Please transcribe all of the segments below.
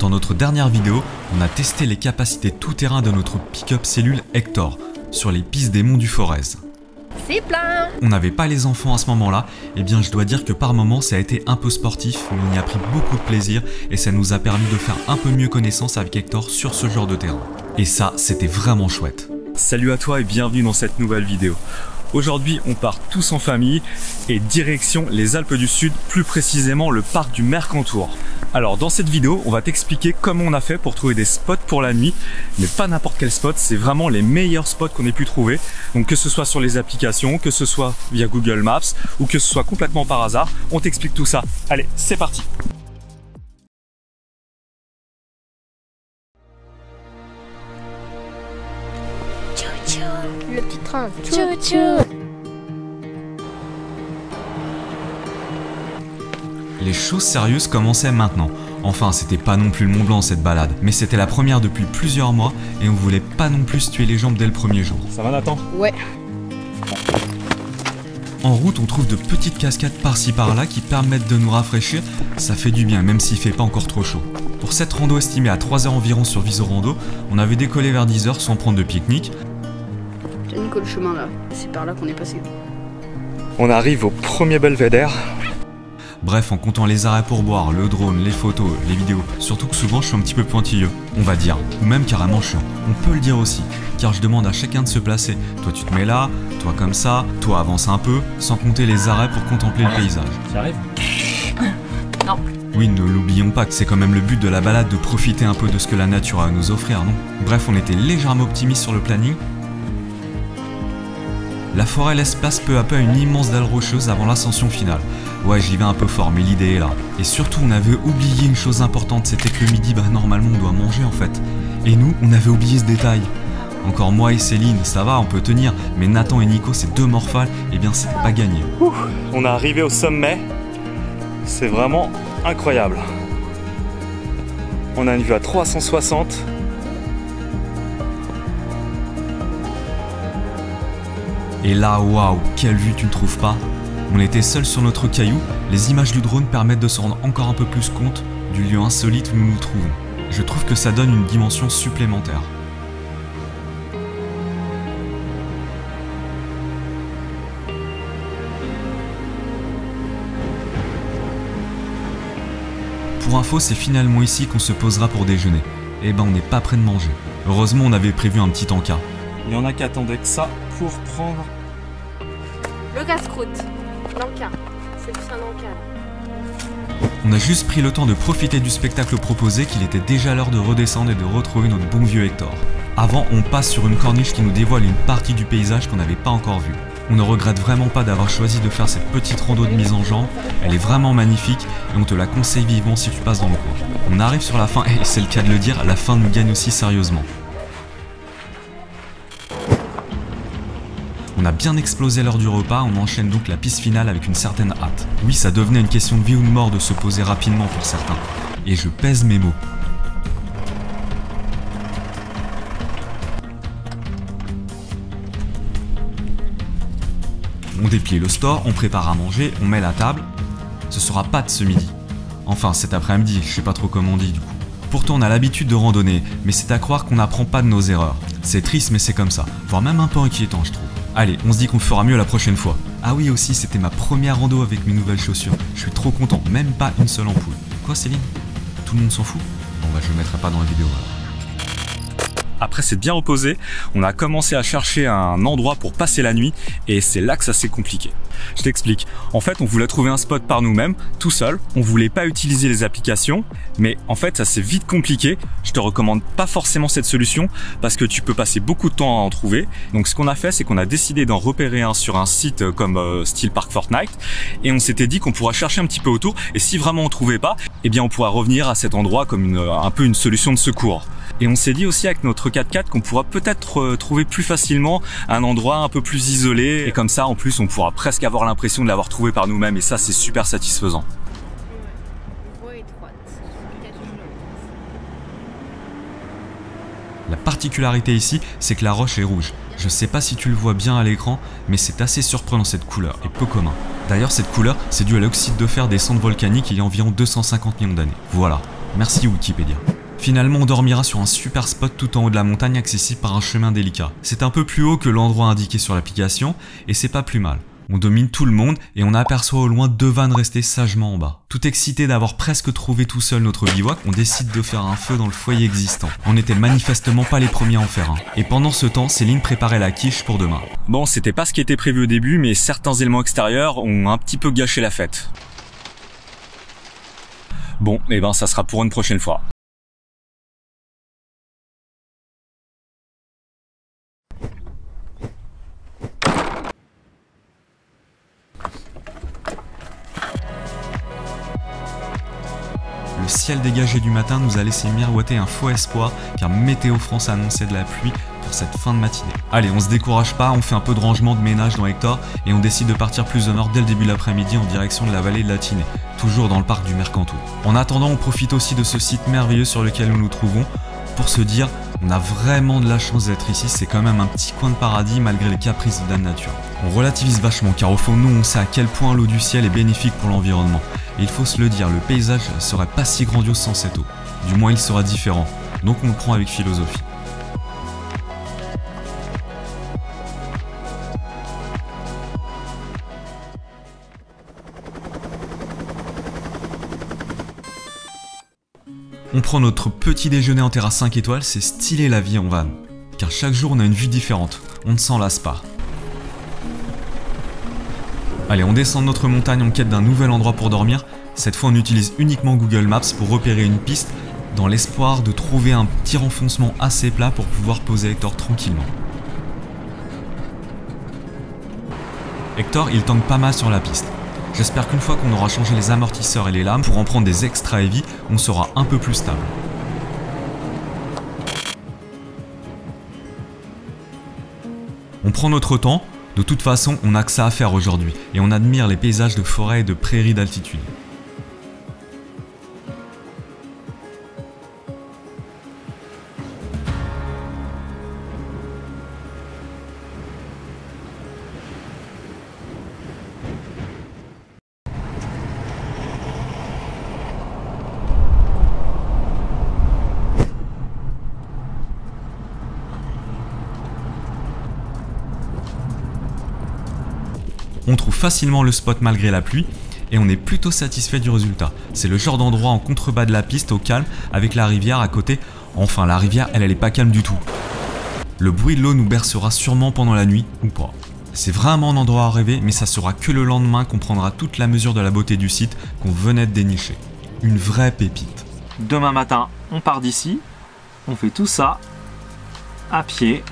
Dans notre dernière vidéo, on a testé les capacités tout-terrain de notre pick-up cellule Hector sur les pistes des monts du Forez. C'est plein! On n'avait pas les enfants à ce moment-là, et bien je dois dire que par moments ça a été un peu sportif, mais on y a pris beaucoup de plaisir et ça nous a permis de faire un peu mieux connaissance avec Hector sur ce genre de terrain. Et ça, c'était vraiment chouette. Salut à toi et bienvenue dans cette nouvelle vidéo. Aujourd'hui, on part tous en famille et direction les Alpes du Sud, plus précisément le parc du Mercantour. Alors dans cette vidéo, on va t'expliquer comment on a fait pour trouver des spots pour la nuit, mais pas n'importe quel spot, c'est vraiment les meilleurs spots qu'on ait pu trouver. Donc que ce soit sur les applications, que ce soit via Google Maps ou que ce soit complètement par hasard, on t'explique tout ça. Allez, c'est parti! Le petit train. Tchou-tchou. Les choses sérieuses commençaient maintenant. Enfin, c'était pas non plus le Mont Blanc cette balade, mais c'était la première depuis plusieurs mois et on voulait pas non plus se tuer les jambes dès le premier jour. Ça va Nathan? Ouais. En route, on trouve de petites cascades par-ci par-là qui permettent de nous rafraîchir. Ça fait du bien, même s'il fait pas encore trop chaud. Pour cette rando estimée à 3 heures environ sur Visorando, on avait décollé vers 10 heures sans prendre de pique-nique. Tiens Nico, le chemin là, c'est par là qu'on est passé. On arrive au premier belvédère. Bref, en comptant les arrêts pour boire, le drone, les photos, les vidéos, surtout que souvent je suis un petit peu pointilleux, on va dire, ou même carrément chiant. On peut le dire aussi, car je demande à chacun de se placer. Toi tu te mets là, toi comme ça, toi avance un peu, sans compter les arrêts pour contempler le paysage. Tu arrives? Non. Oui, ne l'oublions pas que c'est quand même le but de la balade de profiter un peu de ce que la nature a à nous offrir, non? Bref, on était légèrement optimistes sur le planning. La forêt laisse place peu à peu à une immense dalle rocheuse avant l'ascension finale. Ouais, j'y vais un peu fort, mais l'idée est là. Et surtout, on avait oublié une chose importante, c'était que le midi, normalement, on doit manger en fait. Et nous, on avait oublié ce détail. Encore moi et Céline, ça va, on peut tenir, mais Nathan et Nico, ces deux morphales, eh bien, c'était pas gagné. On est arrivé au sommet. C'est vraiment incroyable. On a une vue à 360. Et là, waouh, quelle vue tu ne trouves pas? On était seuls sur notre caillou, les images du drone permettent de se rendre encore un peu plus compte du lieu insolite où nous nous trouvons. Je trouve que ça donne une dimension supplémentaire. Pour info, c'est finalement ici qu'on se posera pour déjeuner. Eh ben, on n'est pas près de manger. Heureusement, on avait prévu un petit encas. Il y en a qui attendaient que ça pour prendre. Le casse-croûte. L'encas. C'est plus un encas. On a juste pris le temps de profiter du spectacle proposé qu'il était déjà l'heure de redescendre et de retrouver notre bon vieux Hector. Avant, on passe sur une corniche qui nous dévoile une partie du paysage qu'on n'avait pas encore vue. On ne regrette vraiment pas d'avoir choisi de faire cette petite rando de mise en jambe, elle est vraiment magnifique et on te la conseille vivement si tu passes dans le coin. On arrive sur la fin et c'est le cas de le dire, la fin nous gagne aussi sérieusement. On a bien explosé l'heure du repas, on enchaîne donc la piste finale avec une certaine hâte. Oui, ça devenait une question de vie ou de mort de se poser rapidement pour certains. Et je pèse mes mots. On déplie le store, on prépare à manger, on met la table. Ce sera pâte ce midi. Enfin, cet après-midi, je sais pas trop comment on dit du coup. Pourtant, on a l'habitude de randonner, mais c'est à croire qu'on n'apprend pas de nos erreurs. C'est triste, mais c'est comme ça. Voire même un peu inquiétant, je trouve. Allez, on se dit qu'on fera mieux la prochaine fois. Ah oui aussi, c'était ma première rando avec mes nouvelles chaussures. Je suis trop content, même pas une seule ampoule. Quoi Céline? Tout le monde s'en fout? Bon bah je le mettrai pas dans la vidéo alors. Après s'être bien reposé, on a commencé à chercher un endroit pour passer la nuit et c'est là que ça s'est compliqué. Je t'explique. En fait, on voulait trouver un spot par nous-mêmes, tout seul. On voulait pas utiliser les applications, mais en fait, ça s'est vite compliqué. Je te recommande pas forcément cette solution parce que tu peux passer beaucoup de temps à en trouver. Donc, ce qu'on a fait, c'est qu'on a décidé d'en repérer un sur un site comme style Park Fortnite et on s'était dit qu'on pourra chercher un petit peu autour et si vraiment on trouvait pas, eh bien, on pourra revenir à cet endroit comme un peu une solution de secours. Et on s'est dit aussi avec notre 4x4 qu'on pourra peut-être trouver plus facilement un endroit un peu plus isolé et comme ça en plus on pourra presque avoir l'impression de l'avoir trouvé par nous-mêmes et ça c'est super satisfaisant. La particularité ici, c'est que la roche est rouge. Je sais pas si tu le vois bien à l'écran, mais c'est assez surprenant cette couleur et peu commun. D'ailleurs cette couleur, c'est dû à l'oxyde de fer des cendres volcaniques il y a environ 250 millions d'années. Voilà. Merci Wikipédia. Finalement, on dormira sur un super spot tout en haut de la montagne accessible par un chemin délicat. C'est un peu plus haut que l'endroit indiqué sur l'application et c'est pas plus mal. On domine tout le monde et on aperçoit au loin 2 vannes rester sagement en bas. Tout excité d'avoir presque trouvé tout seul notre bivouac, on décide de faire un feu dans le foyer existant. On n'était manifestement pas les premiers à en faire un. Et pendant ce temps, Céline préparait la quiche pour demain. Bon, c'était pas ce qui était prévu au début, mais certains éléments extérieurs ont un petit peu gâché la fête. Bon, et ben ça sera pour une prochaine fois. Le ciel dégagé du matin nous a laissé miroiter un faux espoir car Météo France annonçait de la pluie pour cette fin de matinée. Allez, on se décourage pas, on fait un peu de rangement de ménage dans Hector et on décide de partir plus au nord dès le début de l'après-midi en direction de la vallée de la Tinée, toujours dans le parc du Mercantour. En attendant, on profite aussi de ce site merveilleux sur lequel nous nous trouvons pour se dire on a vraiment de la chance d'être ici, c'est quand même un petit coin de paradis malgré les caprices de la nature. On relativise vachement car au fond nous on sait à quel point l'eau du ciel est bénéfique pour l'environnement. Et il faut se le dire, le paysage serait pas si grandiose sans cette eau. Du moins il sera différent, donc on le prend avec philosophie. On prend notre petit déjeuner en terrasse 5 étoiles, c'est stylé la vie en van. Car chaque jour on a une vue différente, on ne s'en lasse pas. Allez, on descend de notre montagne en quête d'un nouvel endroit pour dormir. Cette fois on utilise uniquement Google Maps pour repérer une piste dans l'espoir de trouver un petit renfoncement assez plat pour pouvoir poser Hector tranquillement. Hector il tangue pas mal sur la piste. J'espère qu'une fois qu'on aura changé les amortisseurs et les lames pour en prendre des extra heavy, on sera un peu plus stable. On prend notre temps, de toute façon on n'a que ça à faire aujourd'hui et on admire les paysages de forêt et de prairies d'altitude. On trouve facilement le spot malgré la pluie et on est plutôt satisfait du résultat. C'est le genre d'endroit en contrebas de la piste au calme avec la rivière à côté. Enfin la rivière elle est pas calme du tout. Le bruit de l'eau nous bercera sûrement pendant la nuit ou pas. C'est vraiment un endroit à rêver mais ça sera que le lendemain qu'on prendra toute la mesure de la beauté du site qu'on venait de dénicher. Une vraie pépite. Demain matin, on part d'ici, on fait tout ça à pied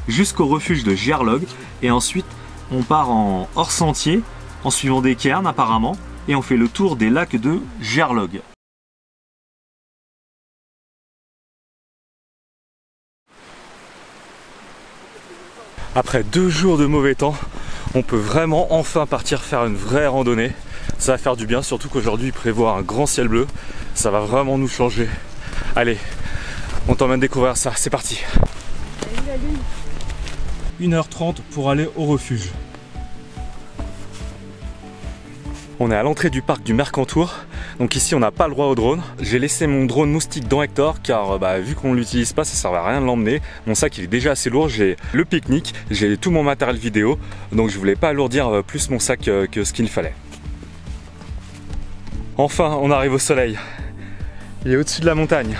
jusqu'au refuge de Gerlog et ensuite on part en hors sentier en suivant des cairns apparemment et on fait le tour des lacs de Gerlog. Après 2 jours de mauvais temps, on peut vraiment enfin partir faire une vraie randonnée. Ça va faire du bien, surtout qu'aujourd'hui il prévoit un grand ciel bleu. Ça va vraiment nous changer. Allez, on t'emmène découvrir ça, c'est parti. 1h30 pour aller au refuge. On est à l'entrée du parc du Mercantour. Donc ici on n'a pas le droit au drone. J'ai laissé mon drone moustique dans Hector car vu qu'on ne l'utilise pas, ça ne servait à rien de l'emmener. Mon sac il est déjà assez lourd, j'ai le pique-nique, j'ai tout mon matériel vidéo. Donc je voulais pas alourdir plus mon sac que ce qu'il fallait. Enfin on arrive au soleil. Il est au-dessus de la montagne.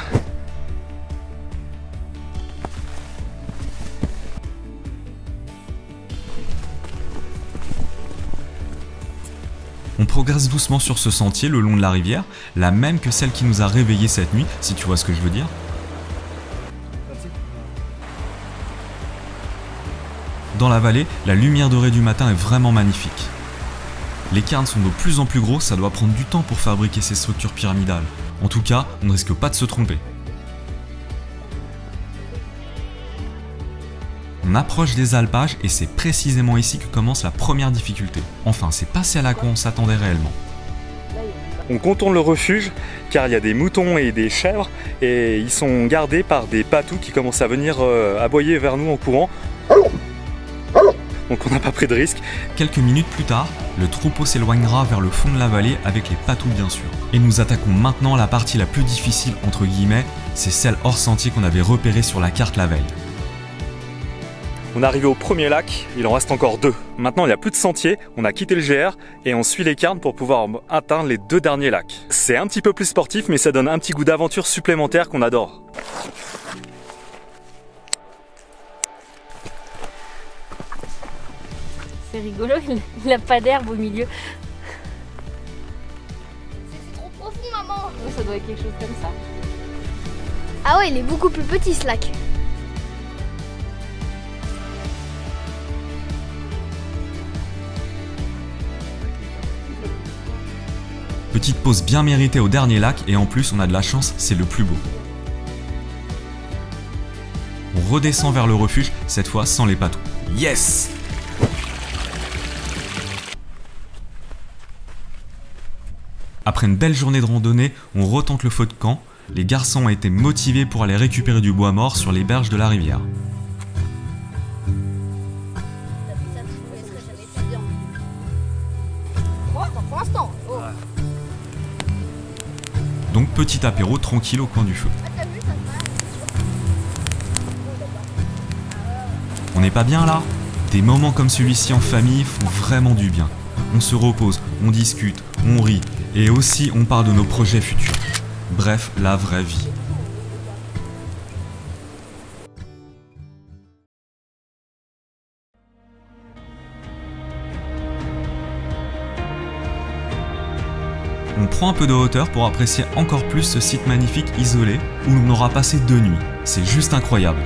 On progresse doucement sur ce sentier le long de la rivière, la même que celle qui nous a réveillés cette nuit, si tu vois ce que je veux dire. Dans la vallée, la lumière dorée du matin est vraiment magnifique. Les cairns sont de plus en plus gros, ça doit prendre du temps pour fabriquer ces structures pyramidales. En tout cas, on ne risque pas de se tromper. On approche des alpages et c'est précisément ici que commence la première difficulté. Enfin, c'est pas celle à quoi on s'attendait réellement. On contourne le refuge car il y a des moutons et des chèvres et ils sont gardés par des patous qui commencent à venir aboyer vers nous en courant. donc on n'a pas pris de risque. Quelques minutes plus tard, le troupeau s'éloignera vers le fond de la vallée avec les patous bien sûr. Et nous attaquons maintenant la partie la plus difficile entre guillemets, c'est celle hors sentier qu'on avait repérée sur la carte la veille. On est arrivé au premier lac, il en reste encore 2. Maintenant il n'y a plus de sentier, on a quitté le GR et on suit les cairns pour pouvoir atteindre les 2 derniers lacs. C'est un petit peu plus sportif mais ça donne un petit goût d'aventure supplémentaire qu'on adore. C'est rigolo, il n'a pas d'herbe au milieu. C'est trop profond, maman. Ça doit être quelque chose comme ça. Ah ouais, il est beaucoup plus petit ce lac. Petite pause bien méritée au dernier lac et en plus on a de la chance, c'est le plus beau. On redescend vers le refuge, cette fois sans les patous. Yes! Après une belle journée de randonnée, on retente le feu de camp. Les garçons ont été motivés pour aller récupérer du bois mort sur les berges de la rivière. Pour l'instant. Donc petit apéro tranquille au coin du feu. On n'est pas bien là? Des moments comme celui-ci en famille font vraiment du bien. On se repose, on discute, on rit et aussi on parle de nos projets futurs. Bref, la vraie vie. On prend un peu de hauteur pour apprécier encore plus ce site magnifique isolé où l'on aura passé 2 nuits. C'est juste incroyable.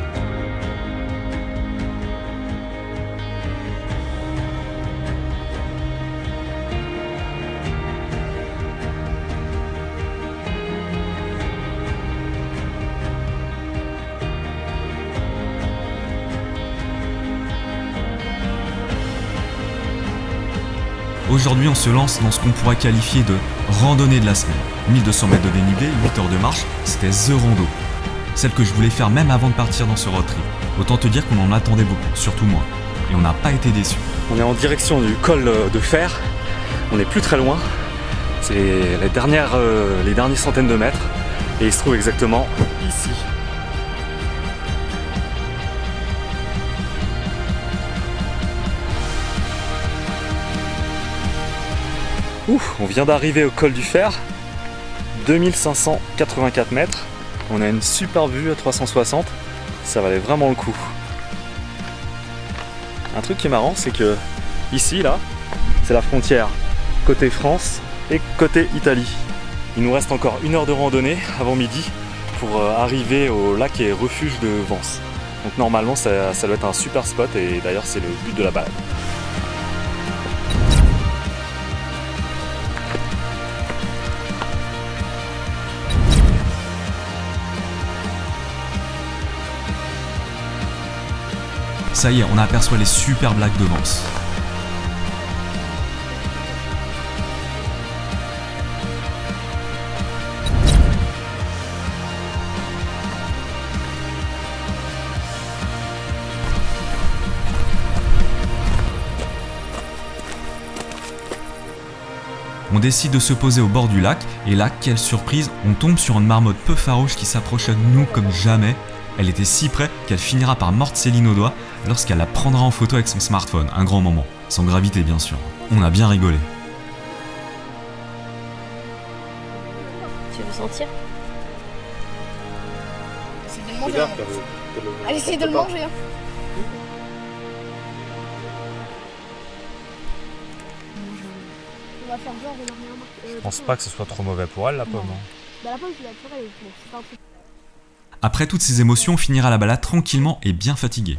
Aujourd'hui, on se lance dans ce qu'on pourrait qualifier de randonnée de la semaine. 1200 mètres de dénivelé, 8 heures de marche, c'était The Rando. Celle que je voulais faire même avant de partir dans ce road trip. Autant te dire qu'on en attendait beaucoup, surtout moi. Et on n'a pas été déçus. On est en direction du col de Fer, on n'est plus très loin. C'est les dernières centaines de mètres. Et il se trouve exactement ici. Ouf, on vient d'arriver au col du Fer, 2584 mètres. On a une super vue à 360, ça valait vraiment le coup. Un truc qui est marrant, c'est que ici, là, c'est la frontière côté France et côté Italie. Il nous reste encore 1 heure de randonnée avant midi pour arriver au lac et refuge de Vence. Donc normalement, ça doit être un super spot et d'ailleurs, c'est le but de la balade. Ça y est, on aperçoit les superbes lacs de Vence. On décide de se poser au bord du lac et là, quelle surprise, on tombe sur une marmotte peu farouche qui s'approche de nous comme jamais. Elle était si près qu'elle finira par mordre Céline au doigt lorsqu'elle la prendra en photo avec son smartphone. Un grand moment, sans gravité bien sûr. On a bien rigolé. Tu veux sentir? Essaye de le manger. Allez, essaye de le manger. On va faire genre, on a rien marqué. Je pense pas que ce soit trop mauvais pour elle la pomme. Bah la pomme, je l'ai naturelle, c'est pas un truc. Après toutes ces émotions, on finira la balade tranquillement et bien fatigué.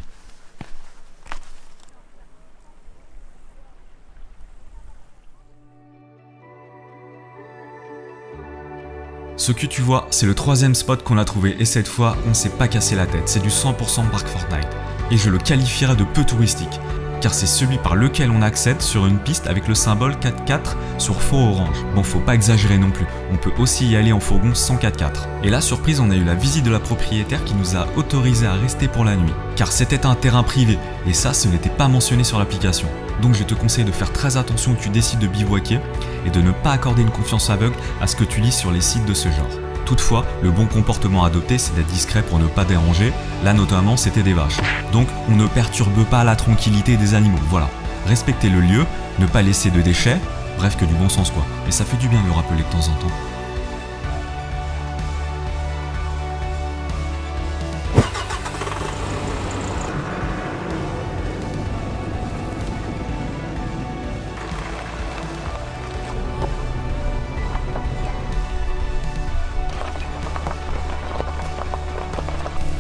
Ce que tu vois, c'est le 3e spot qu'on a trouvé et cette fois, on s'est pas cassé la tête. C'est du 100% Park Fortnite. Et je le qualifierais de peu touristique, car c'est celui par lequel on accède sur une piste avec le symbole 4x4 sur fond orange. Bon, faut pas exagérer non plus, on peut aussi y aller en fourgon sans 4x4. Et là, surprise, on a eu la visite de la propriétaire qui nous a autorisé à rester pour la nuit, car c'était un terrain privé, et ça, ce n'était pas mentionné sur l'application. Donc je te conseille de faire très attention où tu décides de bivouaquer, et de ne pas accorder une confiance aveugle à ce que tu lis sur les sites de ce genre. Toutefois, le bon comportement à adopter, c'est d'être discret pour ne pas déranger. Là notamment, c'était des vaches. Donc, on ne perturbe pas la tranquillité des animaux, voilà. Respecter le lieu, ne pas laisser de déchets, bref que du bon sens quoi. Et ça fait du bien de le rappeler de temps en temps.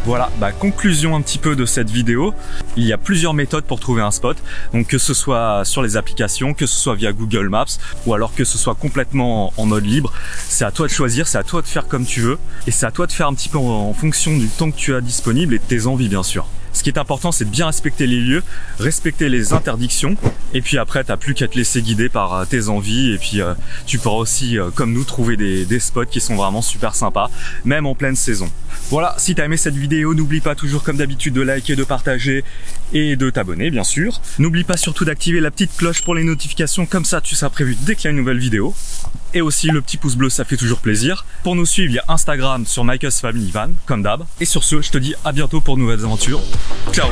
Voilà, conclusion un petit peu de cette vidéo. Il y a plusieurs méthodes pour trouver un spot. Donc que ce soit sur les applications, que ce soit via Google Maps, ou alors que ce soit complètement en mode libre. C'est à toi de choisir, c'est à toi de faire comme tu veux. Et c'est à toi de faire un petit peu en fonction du temps que tu as disponible et de tes envies bien sûr. Ce qui est important, c'est de bien respecter les lieux, respecter les interdictions. Et puis après, t'as plus qu'à te laisser guider par tes envies. Et puis tu pourras aussi, comme nous, trouver des spots qui sont vraiment super sympas, même en pleine saison. Voilà, si t'as aimé cette vidéo, n'oublie pas toujours comme d'habitude de liker, de partager et de t'abonner bien sûr. N'oublie pas surtout d'activer la petite cloche pour les notifications, comme ça tu seras prévu dès qu'il y a une nouvelle vidéo. Et aussi le petit pouce bleu, ça fait toujours plaisir. Pour nous suivre, il y a Instagram sur Michael's Family Van, comme d'hab. Et sur ce, je te dis à bientôt pour de nouvelles aventures. Ciao!